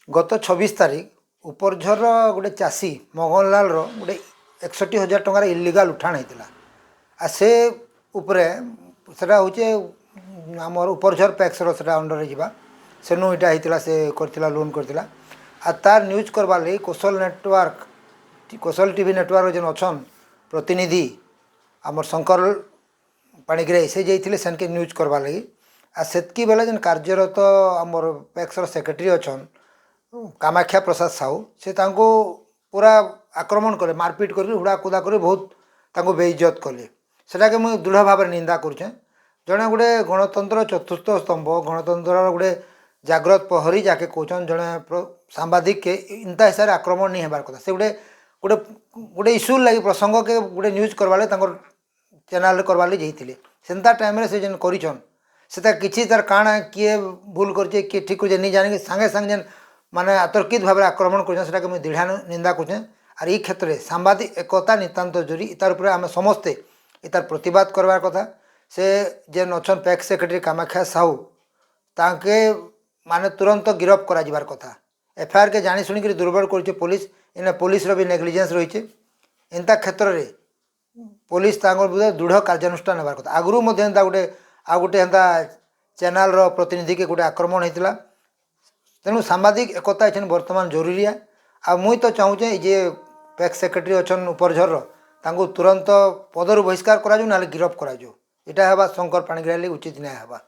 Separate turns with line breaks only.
गत 26 तारीख उपरझर गोटे चाषी मोहनलाल गोटे 61,000 टंकार इलिगाल उठाण होता आ से उपरे सेटा हूँ आमर उपरझर पैक्स सेटा अंडर जावा सेनु इटा होता से करथिला लोन करथिला आ तार न्यूज करवार लगी कोसल टीवी नेटवर्क जेन अच्छन प्रतिनिधि आमर शंकर पाणिग्राही से जाइए सेनके न्यूज करवार लगी आ सेतकी बेले जेन कार्यरत आमर पैक्सर सेक्रेटरी अच्छन कामाख्या प्रसाद साहू से तांको पूरा आक्रमण कले मारपिट कर हुड़ा कुदा कर बहुत तांको बेइज्जत कले सेटाके मुझे दृढ़ भाव निंदा करुचे जड़े गोटे गणतंत्र चतुर्थ स्तंभ गणतंत्र गोटे जाग्रत प्रहरी जाके कौन जड़े सांबादिक के इंता हिसाब से आक्रमण नहीं होबार कथा से गोटे गोटे गोटे इश्यू लगी प्रसंग के गोटे न्यूज करवाले चैनल करवाले जाइए सेंता टाइम से जेन करिछन सेता किछि तार काଣା किए भूल करछे किए ठीक करछे नहीं जाने सांगे सांगे जेन माने अतर्कित भाव आक्रमण कर मुझे दृढ़ निंदा करें और ये क्षेत्र में सांबादिक एकता नितांत जरूरी इतार उपर आम समस्ते इतार प्रतिवाद करवार कथा से जेन अच्छन पैक्स सेक्रेटरी कामाख्या साहू ताके माने तुरंत गिरफ करा जिबार कथा एफआईआर के जानी शुणी दुर्बल कर पुलिस इन पुलिस भी नेग्लिजेंस रही एंता क्षेत्र में पुलिस विरुद्ध दृढ़ कार्यानुष्ठान होबार कथा आगु गोटे आ गोटे एंता चैनल प्रतिनिधि के गोटे आक्रमण होता तेणु सांबादिक एकता ये बर्तमान जरूरी है आ मुई तो चाहूचे जे पैक्स सेक्रेटरी अच्छन उपरझर तुरंत पदर बहिष्कार करा ना गिरफ करा यहाँ शंकर पाणिग्राही उचित न्याय होगा।